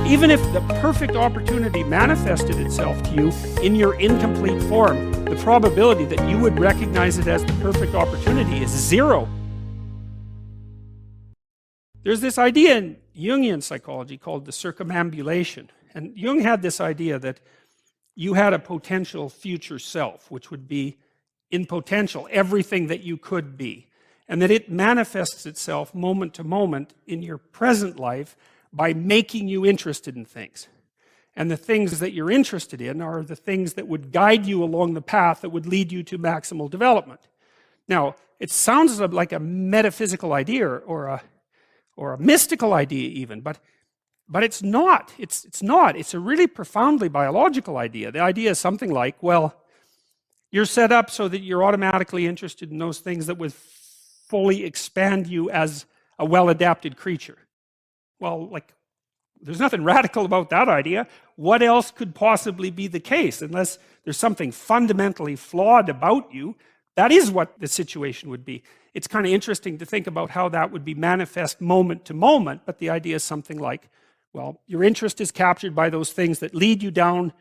Even if the perfect opportunity manifested itself to you in your incomplete form, the probability that you would recognize it as the perfect opportunity is 0. There's this idea in Jungian psychology called the circumambulation. And Jung had this idea that you had a potential future self, which would be in potential everything that you could be. And that it manifests itself moment to moment in your present life by making you interested in things. And the things that you're interested in are the things that would guide you along the path that would lead you to maximal development. Now, it sounds like a metaphysical idea or a mystical idea even, but it's not. It's not. It's a really profoundly biological idea. The idea is something like, well, you're set up so that you're automatically interested in those things that would fully expand you as a well-adapted creature. Well, like, there's nothing radical about that idea. What else could possibly be the case? Unless there's something fundamentally flawed about you, that is what the situation would be. It's kind of interesting to think about how that would be manifest moment to moment, but the idea is something like, well, your interest is captured by those things that lead you down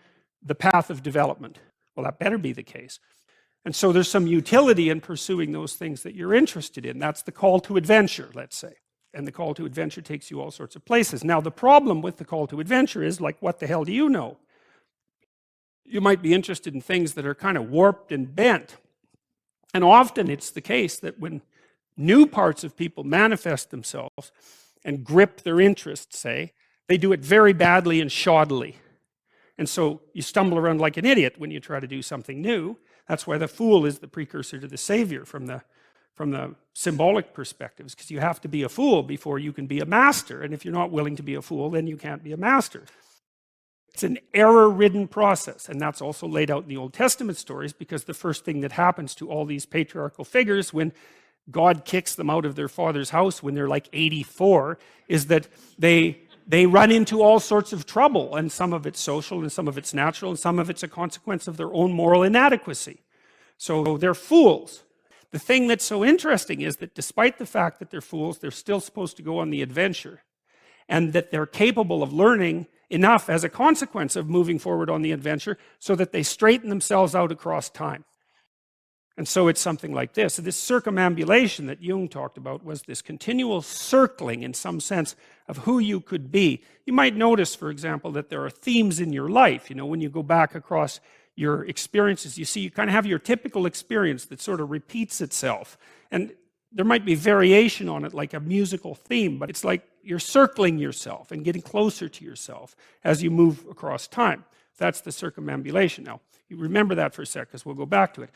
the path of development. Well, that better be the case. And so there's some utility in pursuing those things that you're interested in. That's the call to adventure, let's say. And the call to adventure takes you all sorts of places. Now, the problem with the call to adventure is, like, what the hell do you know? You might be interested in things that are kind of warped and bent. And often it's the case that when new parts of people manifest themselves and grip their interests, say, they do it very badly and shoddily. And so you stumble around like an idiot when you try to do something new. That's why the fool is the precursor to the savior from the symbolic perspectives, because you have to be a fool before you can be a master. And if you're not willing to be a fool, then you can't be a master. It's an error-ridden process, and that's also laid out in the Old Testament stories, because the first thing that happens to all these patriarchal figures when God kicks them out of their father's house when they're like 84 is that they run into all sorts of trouble, and some of it's social and some of it's natural and some of it's a consequence of their own moral inadequacy. So they're fools. The thing that's so interesting is that despite the fact that they're fools, they're still supposed to go on the adventure, and that they're capable of learning enough as a consequence of moving forward on the adventure so that they straighten themselves out across time. And so it's something like this. So this circumambulation that Jung talked about was this continual circling, in some sense, of who you could be. You might notice, for example, that there are themes in your life. You know, when you go back across your experiences, you see you kind of have your typical experience that sort of repeats itself. And there might be variation on it, like a musical theme, but it's like you're circling yourself and getting closer to yourself as you move across time. That's the circumambulation. Now, you remember that for a sec, because we'll go back to it.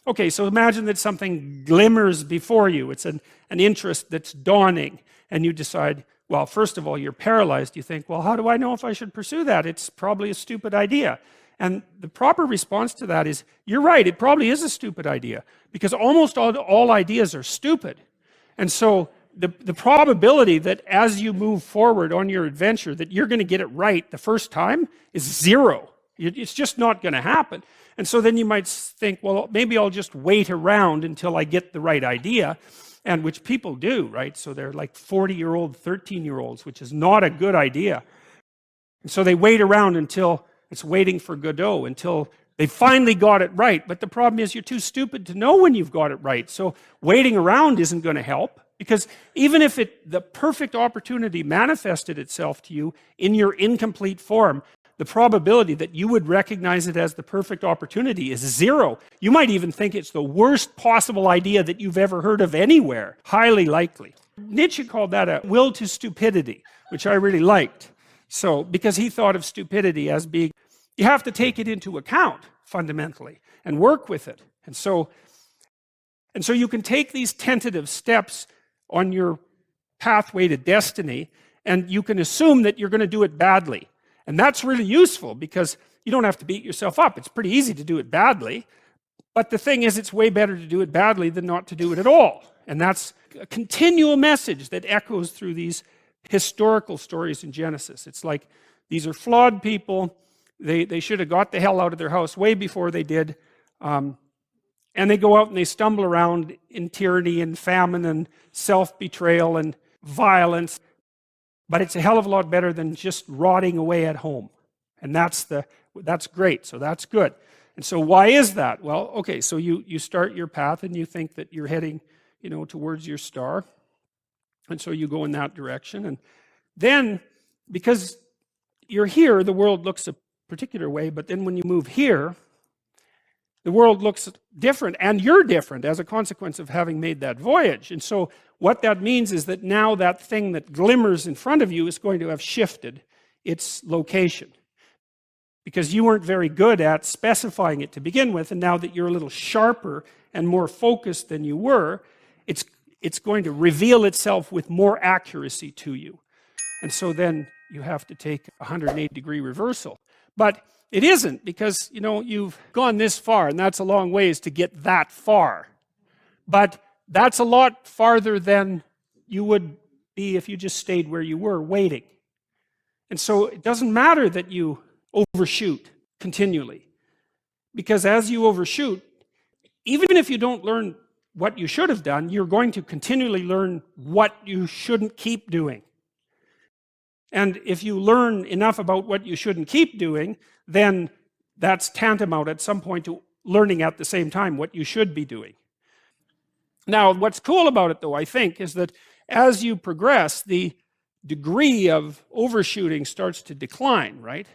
Okay, so imagine that something glimmers before you. It's an interest that's dawning, and you decide, well, first of all, you're paralyzed. You think, well, how do I know if I should pursue that? It's probably a stupid idea. And the proper response to that is, you're right, it probably is a stupid idea, because almost all ideas are stupid. And so the probability that as you move forward on your adventure that you're going to get it right the first time is 0. It's just not going to happen. And so then you might think, well, maybe I'll just wait around until I get the right idea, and which people do, right? So they're like 40-year-old, 13-year-olds, which is not a good idea. And so they wait around until it's waiting for Godot, until they finally got it right. But the problem is you're too stupid to know when you've got it right. So waiting around isn't going to help, because even if the perfect opportunity manifested itself to you in your incomplete form, the probability that you would recognize it as the perfect opportunity is 0. You might even think it's the worst possible idea that you've ever heard of anywhere. Highly likely. Nietzsche called that a will to stupidity, which I really liked. So, because he thought of stupidity as being, you have to take it into account fundamentally and work with it. And so you can take these tentative steps on your pathway to destiny, and you can assume that you're going to do it badly. And that's really useful, because you don't have to beat yourself up. It's pretty easy to do it badly. But the thing is, it's way better to do it badly than not to do it at all. And that's a continual message that echoes through these historical stories in Genesis. It's like, these are flawed people. They should have got the hell out of their house way before they did. And they go out and they stumble around in tyranny and famine and self-betrayal and violence. but it's a hell of a lot better than just rotting away at home. And that's great, so that's good. And so why is that? Well, okay, so you start your path and you think that you're heading, towards your star. And so you go in that direction. And then, because you're here, the world looks a particular way, but then when you move here, the world looks different, and you're different as a consequence of having made that voyage. And so what that means is that now that thing that glimmers in front of you is going to have shifted its location, because you weren't very good at specifying it to begin with, and now that you're a little sharper and more focused than you were, it's going to reveal itself with more accuracy to you. And so then you have to take a 180-degree reversal. But it isn't, because you've gone this far, and that's a long ways to get that far. But that's a lot farther than you would be if you just stayed where you were waiting. And so it doesn't matter that you overshoot continually, because as you overshoot, even if you don't learn what you should have done, you're going to continually learn what you shouldn't keep doing. And if you learn enough about what you shouldn't keep doing, then that's tantamount at some point to learning at the same time what you should be doing. Now, what's cool about it, though, I think, is that as you progress, the degree of overshooting starts to decline, right?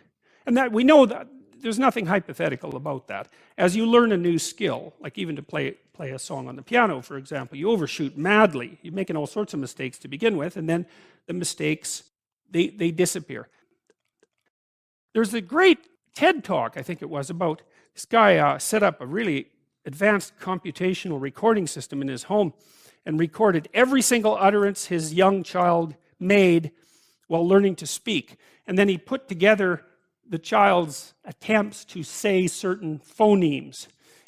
And that we know that there's nothing hypothetical about that. As you learn a new skill, like even to play a song on the piano, for example, you overshoot madly. You're making all sorts of mistakes to begin with, and then the mistakes, they disappear. There's a great TED talk, I think it was, about this guy set up a really advanced computational recording system in his home and recorded every single utterance his young child made while learning to speak. And then he put together the child's attempts to say certain phonemes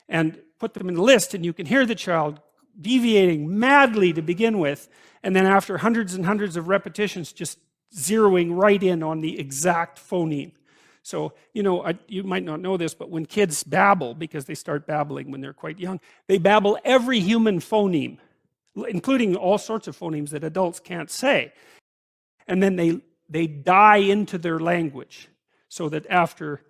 and put them in the list, and you can hear the child deviating madly to begin with, and then after hundreds and hundreds of repetitions, just zeroing right in on the exact phoneme. So, you might not know this, but when kids babble, because they start babbling when they're quite young, they babble every human phoneme, including all sorts of phonemes that adults can't say. And then they die into their language, so that after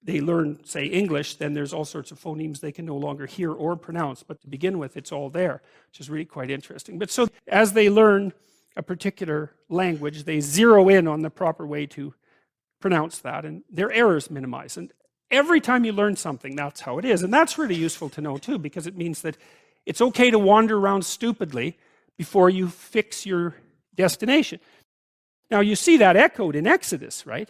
they learn, say, English, then there's all sorts of phonemes they can no longer hear or pronounce. But to begin with, it's all there, which is really quite interesting. But so as they learn a particular language, they zero in on the proper way to pronounce that, and their errors minimize. And every time you learn something, that's how it is. And that's really useful to know, too, because it means that it's okay to wander around stupidly before you fix your destination. Now, you see that echoed in Exodus, right?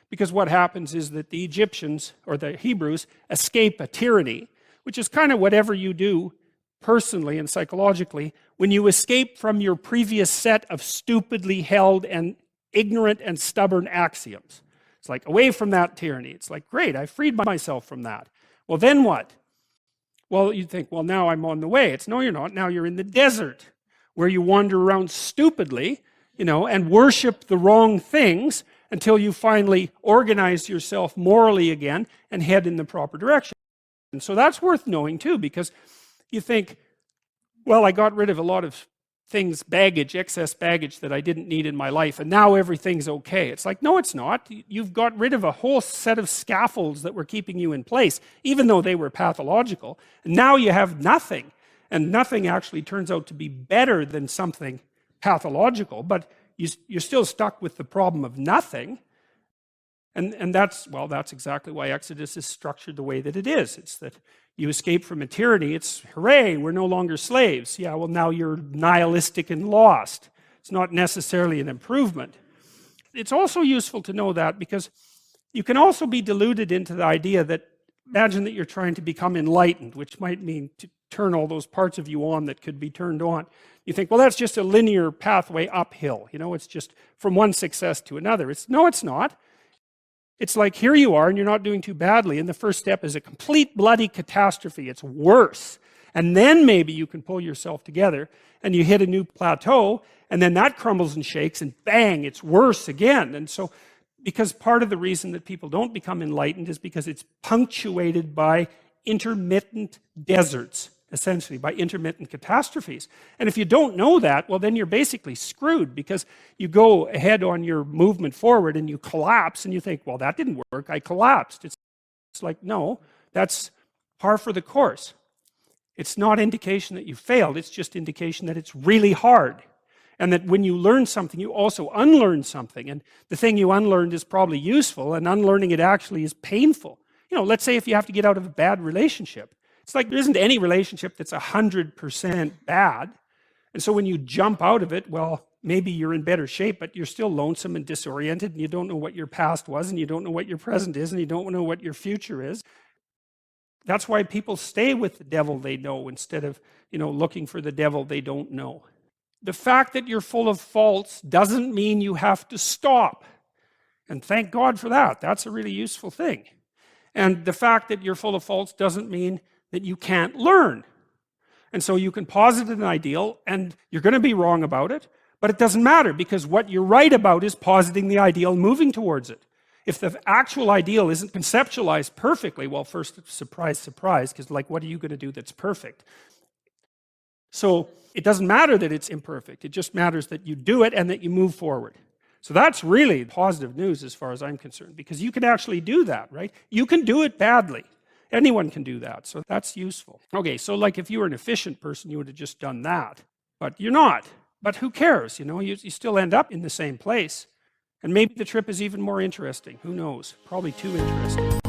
Because what happens is that the Egyptians, or the Hebrews, escape a tyranny, which is kind of whatever you do personally and psychologically when you escape from your previous set of stupidly held and ignorant and stubborn axioms. It's like, away from that tyranny. It's like, great, I freed myself from that. Well, then what? Well, you think, well, now I'm on the way. It's, no, you're not. Now you're in the desert, where you wander around stupidly, and worship the wrong things until you finally organize yourself morally again and head in the proper direction. And so that's worth knowing, too, because you think, well, I got rid of a lot of things, excess baggage that I didn't need in my life, and now everything's okay. It's like, no, it's not. You've got rid of a whole set of scaffolds that were keeping you in place, even though they were pathological. And now you have nothing, and nothing actually turns out to be better than something pathological, but you're still stuck with the problem of nothing. And that's exactly why Exodus is structured the way that it is. It's that you escape from a tyranny. It's, hooray, we're no longer slaves. Yeah, well, now you're nihilistic and lost. It's not necessarily an improvement. It's also useful to know that, because you can also be deluded into the idea that, imagine that you're trying to become enlightened, which might mean to turn all those parts of you on that could be turned on. You think, well, that's just a linear pathway uphill. It's just from one success to another. No, it's not. It's like, here you are, and you're not doing too badly, and the first step is a complete bloody catastrophe. It's worse. And then maybe you can pull yourself together, and you hit a new plateau, and then that crumbles and shakes, and bang, it's worse again. And so, because part of the reason that people don't become enlightened is because it's punctuated by intermittent deserts. essentially, by intermittent catastrophes. And if you don't know that, well, then you're basically screwed, because you go ahead on your movement forward and you collapse and you think, well, that didn't work, I collapsed. It's like, no, that's par for the course. It's not indication that you failed, it's just indication that it's really hard. And that when you learn something, you also unlearn something. And the thing you unlearned is probably useful, and unlearning it actually is painful. You know, let's say if you have to get out of a bad relationship. It's like there isn't any relationship that's 100% bad. And so when you jump out of it, well, maybe you're in better shape, but you're still lonesome and disoriented, and you don't know what your past was, and you don't know what your present is, and you don't know what your future is. That's why people stay with the devil they know instead of, you know, looking for the devil they don't know. The fact that you're full of faults doesn't mean you have to stop. And thank God for that. That's a really useful thing. And the fact that you're full of faults doesn't mean that you can't learn. And so you can posit an ideal, and you're going to be wrong about it, but it doesn't matter, because what you're right about is positing the ideal and moving towards it. If the actual ideal isn't conceptualized perfectly, well, first, surprise, surprise, because like, what are you going to do that's perfect? So it doesn't matter that it's imperfect. It just matters that you do it and that you move forward. So that's really positive news as far as I'm concerned, because you can actually do that, right? You can do it badly. Anyone can do that, so that's useful. Okay, so like if you were an efficient person, you would have just done that. But you're not. But who cares? You know, you still end up in the same place. And maybe the trip is even more interesting. Who knows? Probably too interesting.